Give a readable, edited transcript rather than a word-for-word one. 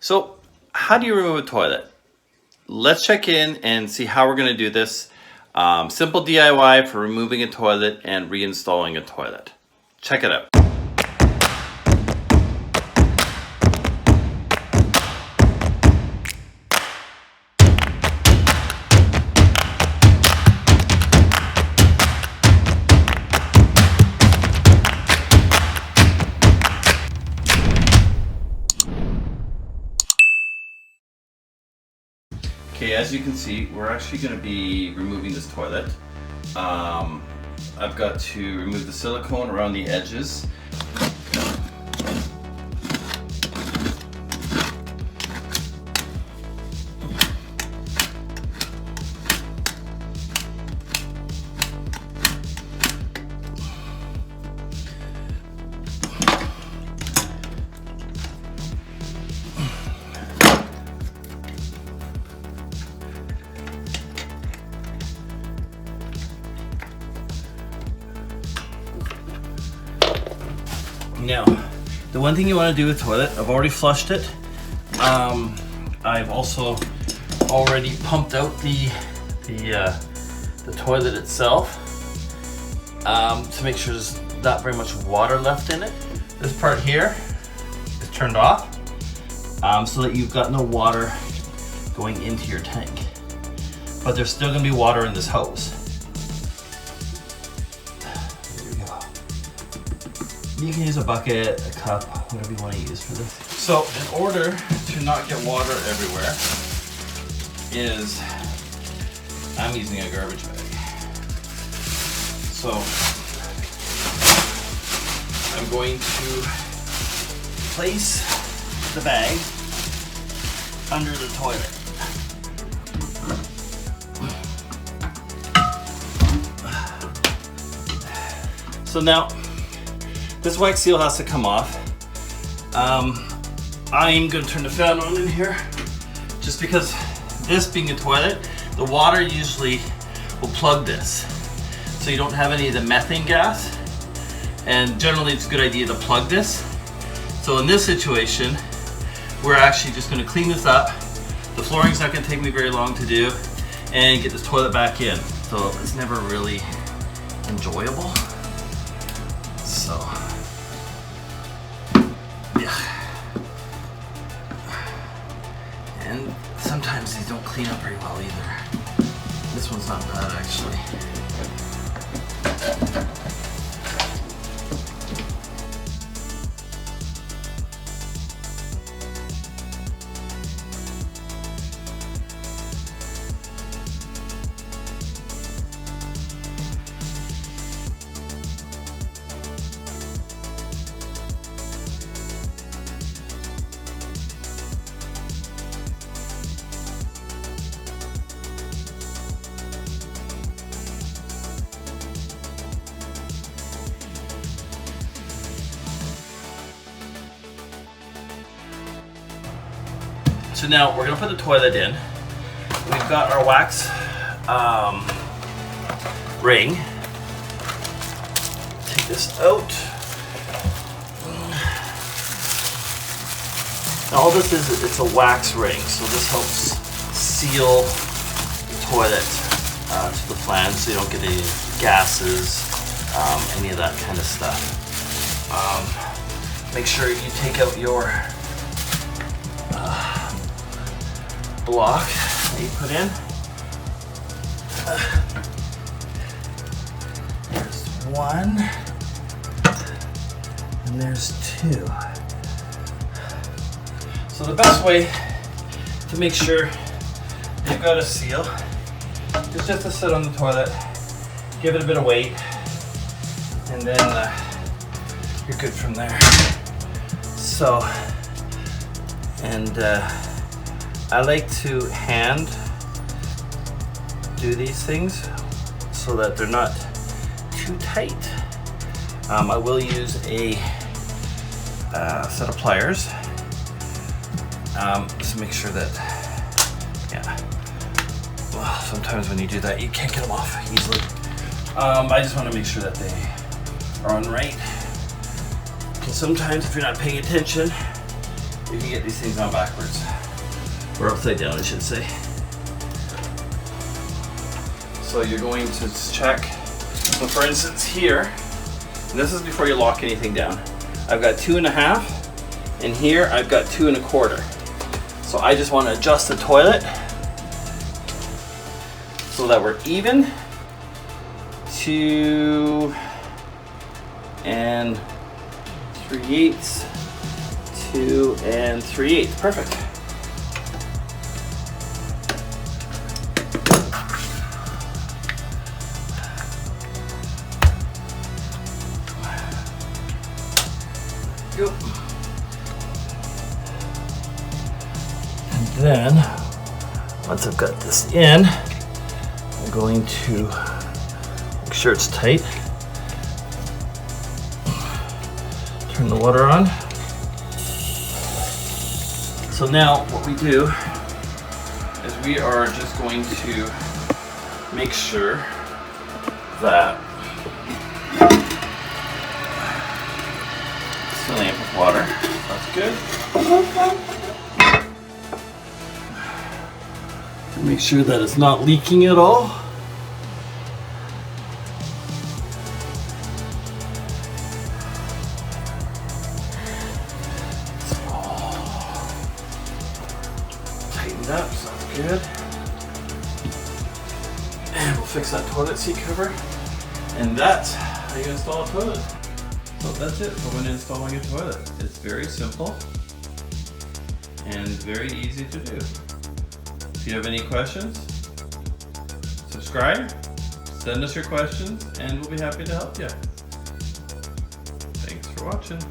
So how do you remove a toilet? Let's check in and see how we're going to do this. Simple DIY for removing a toilet and reinstalling a toilet. Check it out. Okay, as you can see, we're actually going to be removing this toilet. I've got to remove the silicone around the edges. Now, the one thing you want to do with toilet, I've already flushed it. I've also already pumped out the toilet itself to make sure there's not very much water left in it. This part here is turned off so that you've got no water going into your tank. But there's still going to be water in this hose. You can use a bucket, a cup, whatever you want to use for this. So in order to not get water everywhere I'm using a garbage bag. So I'm going to place the bag under the toilet. So now, this wax seal has to come off. I'm going to turn the fan on in here just because this being a toilet, the water usually will plug this so you don't have any of the methane gas, and generally it's a good idea to plug this. So in this situation, we're actually just going to clean this up. The flooring's not going to take me very long to do, and get this toilet back in. So it's never really enjoyable. So and sometimes these don't clean up very well either. This one's not bad actually. So now we're gonna put the toilet in. We've got our wax ring. Take this out. Now all this is, it's a wax ring, so this helps seal the toilet to the flange so you don't get any gases, any of that kind of stuff. Make sure you take out your block that you put in. There's one, and there's two. So the best way to make sure you've got a seal is just to sit on the toilet, give it a bit of weight, and then you're good from there. So, and I like to hand do these things so that they're not too tight. I will use a set of pliers to make sure that, well, sometimes when you do that you can't get them off easily. I just want to make sure that they are on right. And sometimes if you're not paying attention, You can get these things on backwards. Or upside down, I should say. So you're going to check. So for instance here, and this is before you lock anything down. I've got 2.5, and here I've got 2.25. So I just want to adjust the toilet so that we're even. 2 3/8, 2 3/8. Perfect. Go. And then once I've got this in, I'm going to make sure it's tight. Turn the water on. So now what we do is we are just going to make sure that it's filling up with water. That's good. And make sure that it's not leaking at all. Up, so that's good. And we'll fix that toilet seat cover. And that's how you install a toilet. So that's it for when installing a toilet. It's very simple and very easy to do. If you have any questions, subscribe, send us your questions, and we'll be happy to help you. Thanks for watching.